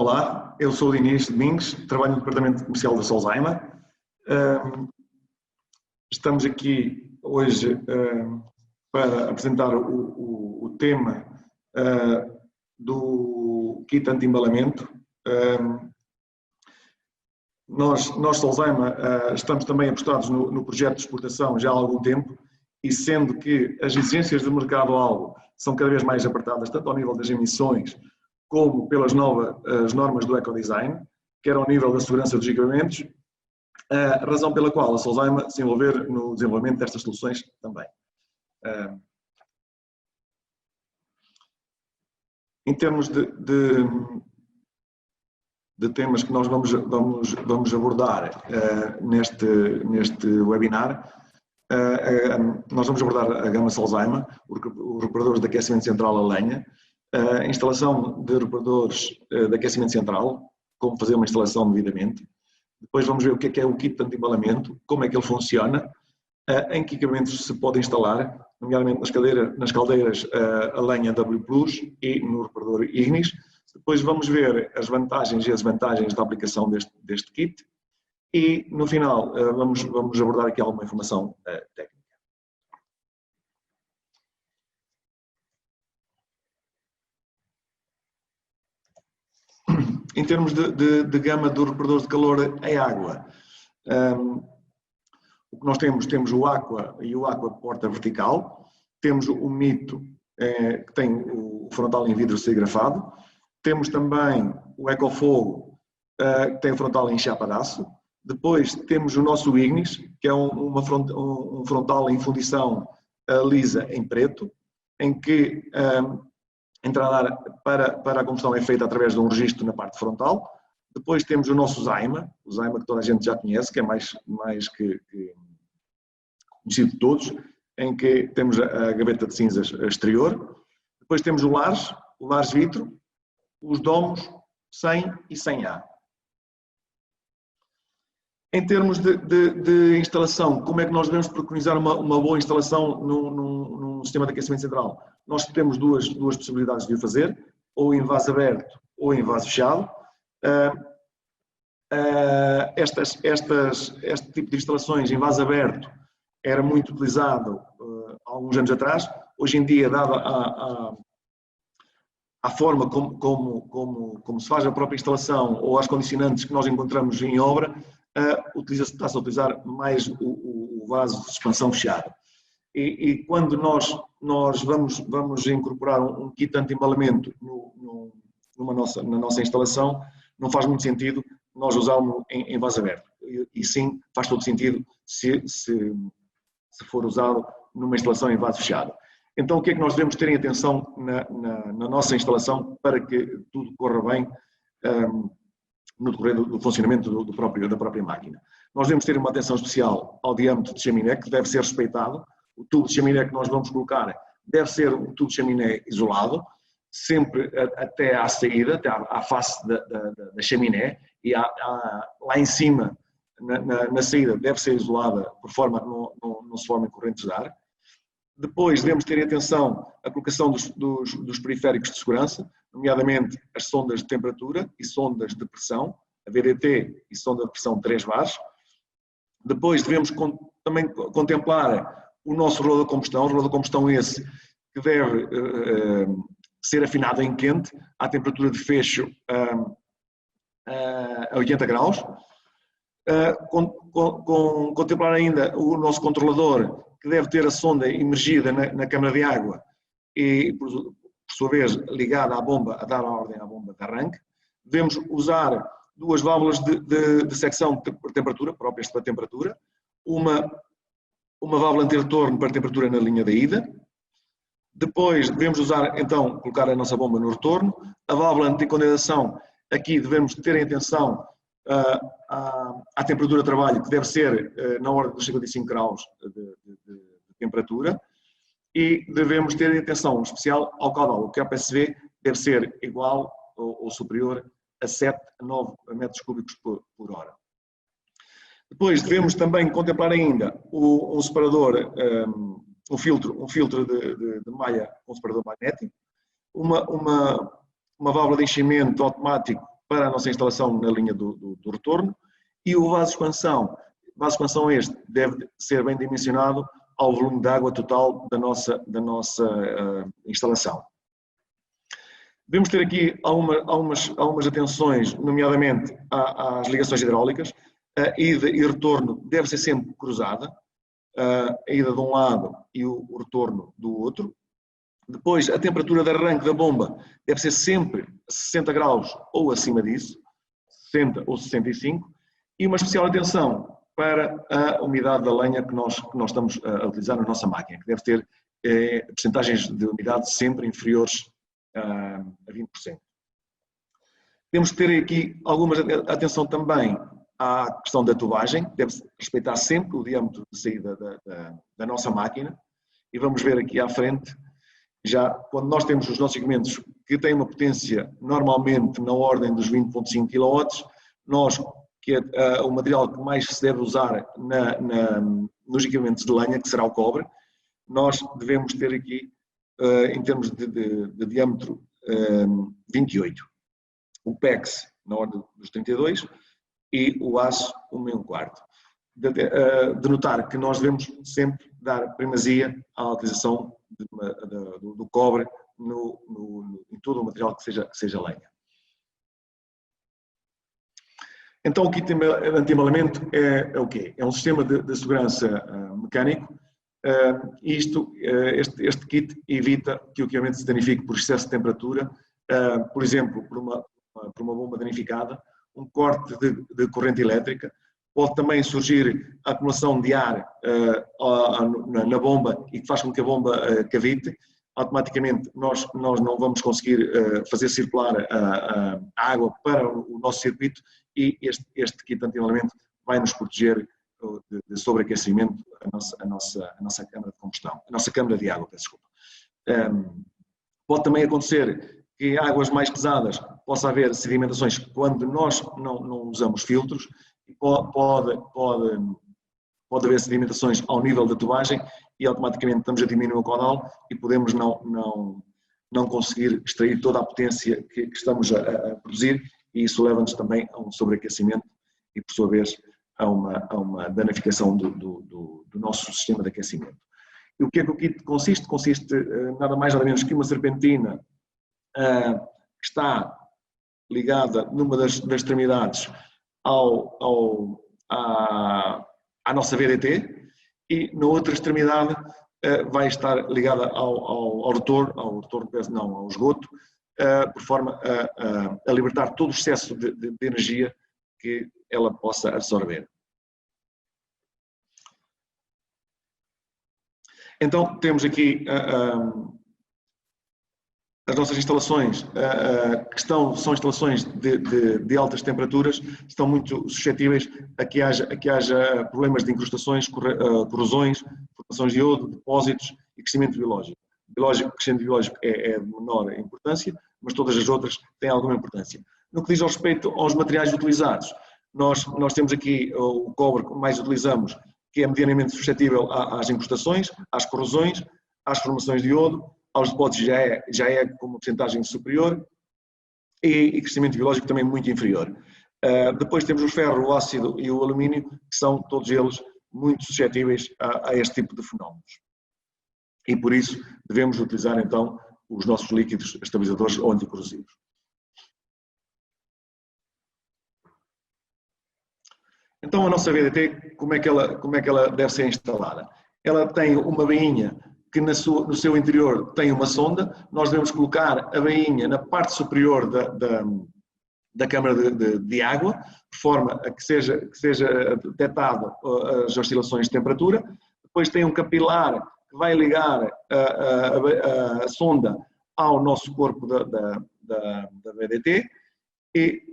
Olá, eu sou o Inês Domingos, trabalho no Departamento Comercial da Solzaima. Estamos aqui hoje para apresentar o tema do kit anti-embalamento. Nós Solzaima, estamos também apostados no projeto de exportação já há algum tempo, e sendo que as exigências do mercado-alvo são cada vez mais apertadas, tanto ao nível das emissões, como pelas novas normas do ecodesign, quer ao nível da segurança dos equipamentos, a razão pela qual a Solzaima se envolver no desenvolvimento destas soluções também. Em termos de temas que nós vamos abordar neste webinar, nós vamos abordar a gama Solzaima, os reparadores de aquecimento central a lenha, a instalação de reparadores de aquecimento central, como fazer uma instalação devidamente. Depois vamos ver o que é o kit de anti-embalamento, como é que ele funciona, em que equipamentos se pode instalar, nomeadamente nas caldeiras a lenha W+, e no reparador Ignis. Depois vamos ver as vantagens e as desvantagens da aplicação deste kit e, no final, vamos abordar aqui alguma informação técnica. Em termos de gama dos reparadores de calor em água, o que nós temos o Aqua e o Aqua porta vertical, temos o Mito, que tem o frontal em vidro serigrafado, temos também o Ecofogo, que tem o frontal em chapa de aço, depois temos o nosso Ignis, que é um frontal em fundição lisa em preto, em que a entrada para a combustão é feita através de um registro na parte frontal. Depois temos o nosso Zaima, o Zaima que toda a gente já conhece, que é mais que conhecido de todos, em que temos a gaveta de cinzas exterior. Depois temos o Lars Vitro, os domos 100 e 100A. Em termos de instalação, como é que nós devemos preconizar uma boa instalação num sistema de aquecimento central? Nós temos duas possibilidades de o fazer, ou em vaso aberto ou em vaso fechado. Este tipo de instalações em vaso aberto era muito utilizado há alguns anos atrás. Hoje em dia, dada a forma como se faz a própria instalação ou as condicionantes que nós encontramos em obra, está-se a utilizar mais o vaso de expansão fechado. E quando nós vamos incorporar um kit anti-embalamento na nossa instalação, não faz muito sentido nós usá-lo em vaso aberto. E sim, faz todo sentido se for usado numa instalação em vaso fechado. Então, o que é que nós devemos ter em atenção na nossa instalação para que tudo corra bem no decorrer do funcionamento da própria máquina? Nós devemos ter uma atenção especial ao diâmetro de chaminé, que deve ser respeitado. O tubo de chaminé que nós vamos colocar deve ser um tubo de chaminé isolado, sempre até à saída, até à face da chaminé, e lá em cima, na saída, deve ser isolada por forma que não se formem correntes de ar. Depois devemos ter em atenção a colocação dos periféricos de segurança, nomeadamente as sondas de temperatura e sondas de pressão, a VDT e sonda de pressão 3 bares. Depois devemos também contemplar o nosso rodo de combustão esse que deve ser afinado em quente, à temperatura de fecho a 80 graus. Contemplar ainda o nosso controlador, que deve ter a sonda imergida na câmara de água e, por sua vez, ligada à bomba, a dar a ordem à bomba de arranque. Devemos usar duas válvulas de secção por temperatura, próprias para temperatura, uma válvula anti-retorno para temperatura na linha da ida. Depois devemos usar, então, colocar a nossa bomba no retorno. A válvula anti-condensação, aqui devemos ter em atenção à temperatura de trabalho, que deve ser na ordem dos 55 graus de temperatura, e devemos ter atenção especial ao caudal. O KPSV deve ser igual ou superior a 7 a 9 metros cúbicos por hora. Depois devemos também contemplar ainda um separador, um filtro de malha com separador magnético, uma válvula de enchimento automático para a nossa instalação na linha do retorno, e o vaso de expansão. O vaso de expansão deve ser bem dimensionado ao volume de água total da nossa instalação. Devemos ter aqui algumas atenções, nomeadamente às ligações hidráulicas. A ida e retorno deve ser sempre cruzada, a ida de um lado e o retorno do outro. Depois, a temperatura de arranque da bomba deve ser sempre 60 graus ou acima disso, 60 ou 65, e uma especial atenção para a umidade da lenha que nós estamos a utilizar na nossa máquina, que deve ter percentagens de umidade sempre inferiores a 20%. Temos que ter aqui alguma atenção também à questão da tubagem, deve-se respeitar sempre o diâmetro de saída da nossa máquina, e vamos ver aqui à frente, já quando nós temos os nossos equipamentos que têm uma potência normalmente na ordem dos 20,5 kW, o material que mais se deve usar nos equipamentos de lenha, que será o cobre, nós devemos ter aqui, em termos de diâmetro, 28. O PEX na ordem dos 32 e o aço 1,25. De notar que nós devemos sempre dar primazia à utilização do cobre em todo o material que seja lenha. Então o kit anti-embalamento é o quê? É um sistema de segurança mecânico. Este kit evita que o equipamento se danifique por excesso de temperatura, por exemplo, por uma bomba danificada, um corte de corrente elétrica. Pode também surgir a acumulação de ar na bomba e que faz com que a bomba cavite. Automaticamente nós não vamos conseguir fazer circular a água para o nosso circuito, e este kit anti-embalamento vai nos proteger de sobreaquecimento a nossa câmara de combustão, a nossa câmara de água, peço desculpa. Pode também acontecer que em águas mais pesadas possa haver sedimentações quando nós não usamos filtros, e pode haver sedimentações ao nível da tubagem, e automaticamente estamos a diminuir o caudal e podemos não conseguir extrair toda a potência que estamos a produzir, e isso leva-nos também a um sobreaquecimento e, por sua vez, a uma danificação do nosso sistema de aquecimento. E o que é que o kit consiste? Consiste nada mais nada menos que uma serpentina que está ligada numa das extremidades à nossa VDT, e na outra extremidade vai estar ligada ao esgoto, por forma a libertar todo o excesso de energia que ela possa absorver. Então temos aqui as nossas instalações, que são instalações de altas temperaturas, estão muito suscetíveis a que haja problemas de incrustações, corrosões, formações de iodo, depósitos e crescimento biológico. O crescimento biológico é de menor importância, mas todas as outras têm alguma importância. No que diz ao respeito aos materiais utilizados, nós temos aqui o cobre que mais utilizamos, que é medianamente suscetível às incrustações, às corrosões, às formações de iodo, aos depósitos já é com uma porcentagem superior, e crescimento biológico também muito inferior. Depois temos o ferro, o ácido e o alumínio, que são todos eles muito suscetíveis a este tipo de fenómenos. E por isso devemos utilizar então os nossos líquidos estabilizadores ou anticorrosivos. Então a nossa VDT, como é que ela deve ser instalada? Ela tem uma bainha que no seu interior tem uma sonda. Nós devemos colocar a bainha na parte superior da câmara de água, de forma a que seja detectado as oscilações de temperatura. Depois tem um capilar que vai ligar a sonda ao nosso corpo da VDT, e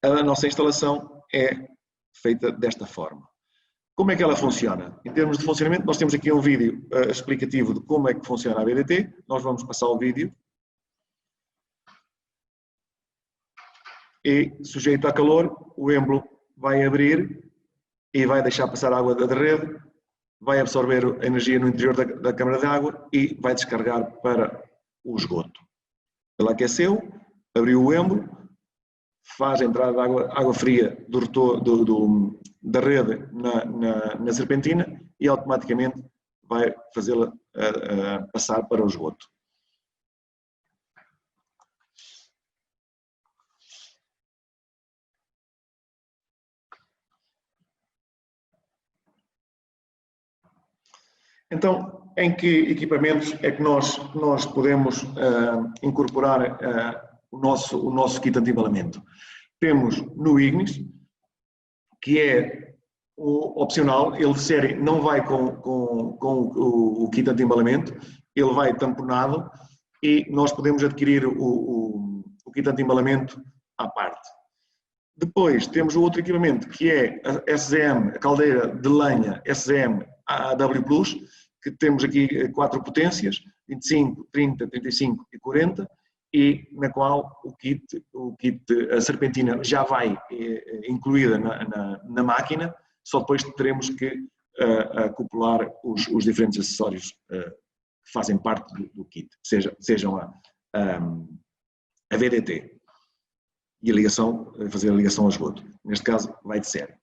a nossa instalação é feita desta forma. Como é que ela funciona? Em termos de funcionamento, nós temos aqui um vídeo explicativo de como é que funciona a VDT. Nós vamos passar o vídeo. E, sujeito a calor, o êmbolo vai abrir e vai deixar passar a água da rede, vai absorver a energia no interior da câmara de água e vai descarregar para o esgoto. Ela aqueceu, abriu o êmbolo, faz a entrada de água fria da rede na serpentina e automaticamente vai fazê-la passar para o esgoto. Então, em que equipamentos é que nós podemos incorporar o nosso kit anti-embalamento? Temos no Ignis, que é opcional, ele de série não vai com o kit anti-embalamento, ele vai tamponado e nós podemos adquirir o kit anti-embalamento à parte. Depois temos o outro equipamento que é a SZM, a caldeira de lenha SZM AW Plus, que temos aqui 4 potências, 25, 30, 35 e 40, e na qual a serpentina já vai incluída na máquina, só depois teremos que acoplar os diferentes acessórios que fazem parte do kit, sejam a VDT e fazer a ligação ao esgoto. Neste caso, vai de série.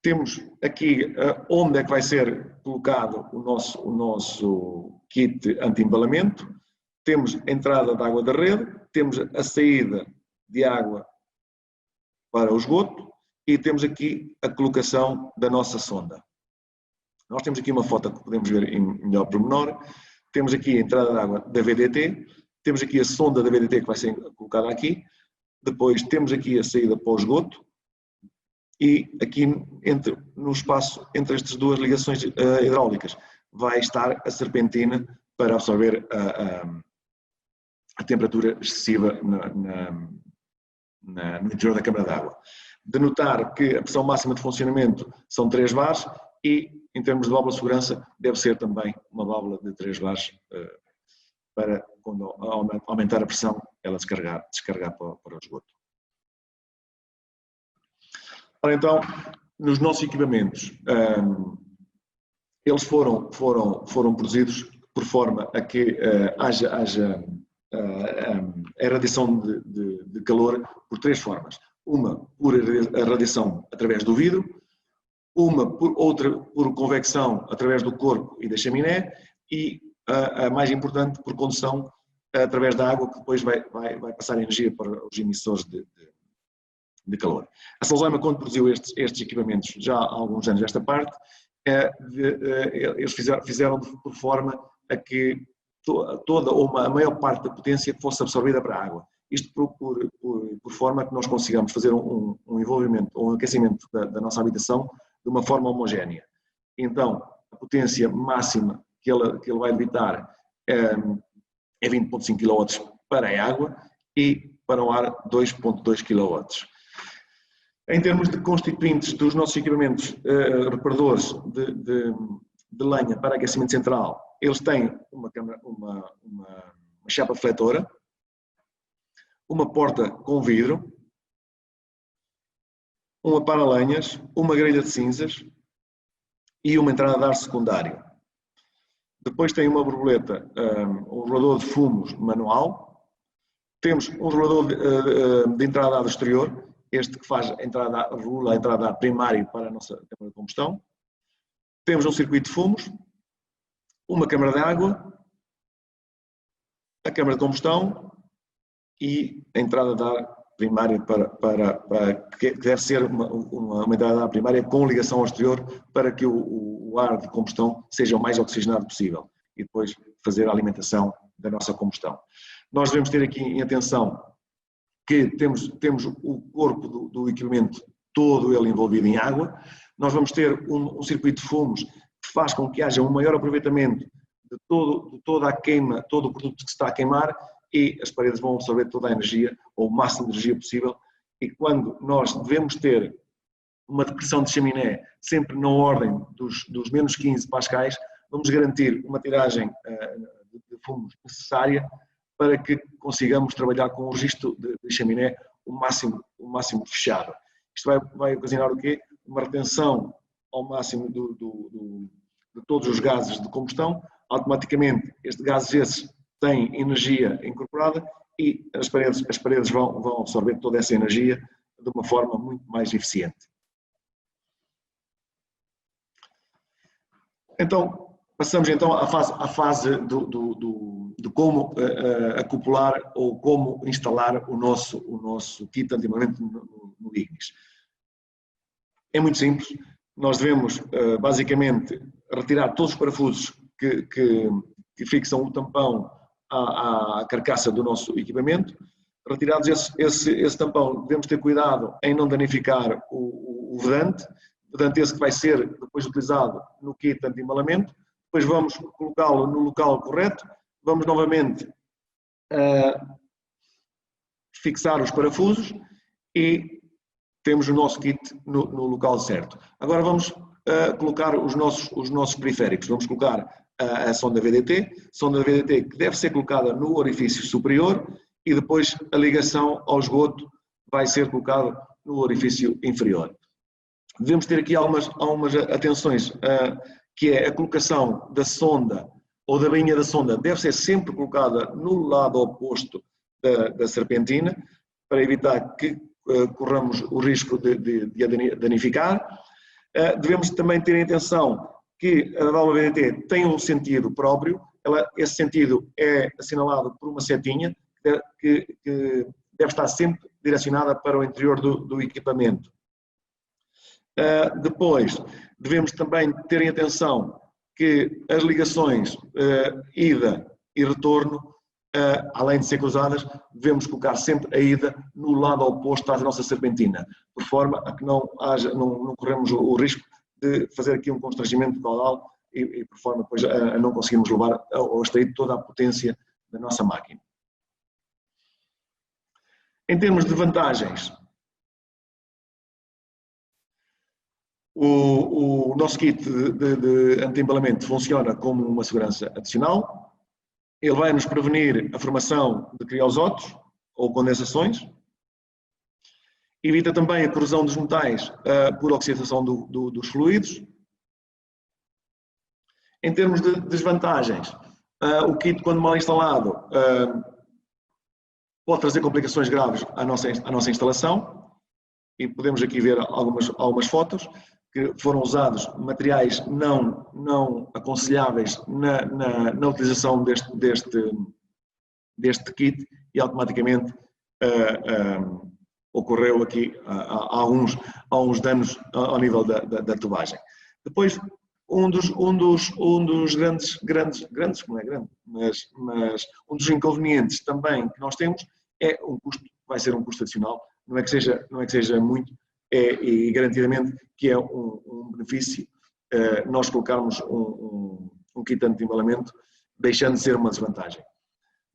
Temos aqui onde é que vai ser colocado o nosso kit anti-embalamento. Temos a entrada de água da rede, temos a saída de água para o esgoto e temos aqui a colocação da nossa sonda. Nós temos aqui uma foto que podemos ver em melhor pormenor. Temos aqui a entrada de água da VDT, temos aqui a sonda da VDT que vai ser colocada aqui, depois temos aqui a saída para o esgoto e aqui no espaço entre estas duas ligações hidráulicas vai estar a serpentina para absorver a temperatura excessiva no interior da câmara de água. De notar que a pressão máxima de funcionamento são 3 bares e, em termos de válvula de segurança, deve ser também uma válvula de 3 bares para, quando aumentar a pressão, ela descarregar para o esgoto. Ora, então, nos nossos equipamentos, eles foram produzidos por forma a que haja a radiação de calor por 3 formas. Uma por a radiação através do vidro, outra por convecção através do corpo e da chaminé e a mais importante por condução através da água, que depois vai passar energia para os emissores de calor. A Solzheimer, quando produziu estes equipamentos já há alguns anos desta parte, eles fizeram de forma a que toda ou a maior parte da potência fosse absorvida para a água. Isto por forma a que nós consigamos fazer um envolvimento ou um aquecimento da nossa habitação de uma forma homogénea. Então, a potência máxima que ele vai debitar é 20,5 kW para a água e para o ar 2,2 kW. Em termos de constituintes dos nossos equipamentos reparadores de lenha para aquecimento central, eles têm uma chapa refletora, uma porta com vidro, uma para-lenhas, uma grelha de cinzas e uma entrada de ar secundário. Depois tem uma borboleta, um rolador de fumos manual. Temos um rolador de entrada de ar exterior, este que regula a entrada de ar primário para a nossa câmara de combustão. Temos um circuito de fumos, uma câmara de água, a câmara de combustão e a entrada de ar primária que deve ser uma entrada de ar primária com ligação ao exterior para que o ar de combustão seja o mais oxigenado possível e depois fazer a alimentação da nossa combustão. Nós devemos ter aqui em atenção que temos o corpo do equipamento todo ele envolvido em água. Nós vamos ter um circuito de fumos que faz com que haja um maior aproveitamento de toda a queima, todo o produto que se está a queimar e as paredes vão absorver toda a energia, ou o máximo de energia possível, e quando nós devemos ter uma depressão de chaminé sempre na ordem dos menos 15 pascais, vamos garantir uma tiragem de fumos necessária para que consigamos trabalhar com o registro de chaminé o máximo fechado. Isto vai ocasionar o quê? Uma retenção ao máximo de todos os gases de combustão. Automaticamente, estes gases tem energia incorporada e as paredes vão absorver toda essa energia de uma forma muito mais eficiente. Então, passamos então à fase de como acoplar ou como instalar o nosso kit anti-embalamento no Ignis. É muito simples, nós devemos basicamente retirar todos os parafusos que fixam o tampão à carcaça do nosso equipamento. Retirados esse tampão, devemos ter cuidado em não danificar o vedante esse que vai ser depois utilizado no kit anti-embalamento. Depois vamos colocá-lo no local correto, vamos novamente fixar os parafusos e temos o nosso kit no local certo. Agora vamos colocar os nossos periféricos. Vamos colocar a sonda VDT que deve ser colocada no orifício superior e depois a ligação ao esgoto vai ser colocada no orifício inferior. Devemos ter aqui algumas atenções, que é a colocação da sonda ou da bainha da sonda deve ser sempre colocada no lado oposto da serpentina para evitar que corramos o risco de danificar. Devemos também ter em atenção que a válvula VDT tem um sentido próprio, esse sentido é assinalado por uma setinha que deve estar sempre direcionada para o interior do equipamento. Depois, devemos também ter em atenção que as ligações ida e retorno, além de ser cruzadas, devemos colocar sempre a ida no lado oposto à nossa serpentina, por forma a que não corremos o risco de fazer aqui um constrangimento caudal e por forma depois a não conseguirmos levar ou extrair toda a potência da nossa máquina. Em termos de vantagens, o nosso kit de anti-embalamento funciona como uma segurança adicional. Ele vai nos prevenir a formação de criosótos ou condensações. Evita também a corrosão dos metais por oxidação dos fluidos. Em termos de desvantagens, o kit, quando mal instalado, pode trazer complicações graves à nossa instalação. E podemos aqui ver algumas fotos que foram usados materiais não aconselháveis na utilização deste kit e automaticamente ocorreu aqui alguns danos ao nível da tubagem. Depois, um dos grandes, não é grande, mas um dos inconvenientes também que nós temos é vai ser um custo adicional, não é que seja muito, e garantidamente que é um benefício nós colocarmos um kit anti-embalamento, deixando de ser uma desvantagem.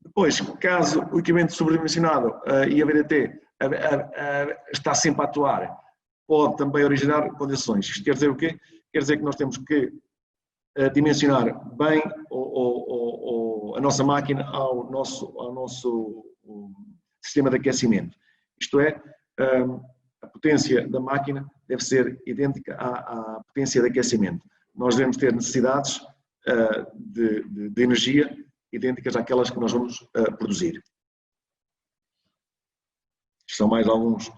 Depois, caso o equipamento sobredimensionado e a VDT está sempre a atuar, pode também originar condensações. Isto quer dizer o quê? Quer dizer que nós temos que dimensionar bem a nossa máquina ao nosso sistema de aquecimento. Isto é, a potência da máquina deve ser idêntica à potência de aquecimento. Nós devemos ter necessidades de energia idênticas àquelas que nós vamos produzir. São mais alguns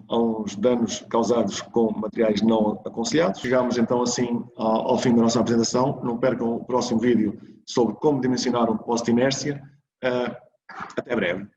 danos causados com materiais não aconselhados. Chegamos então assim ao fim da nossa apresentação. Não percam o próximo vídeo sobre como dimensionar um poste de inércia. Até breve.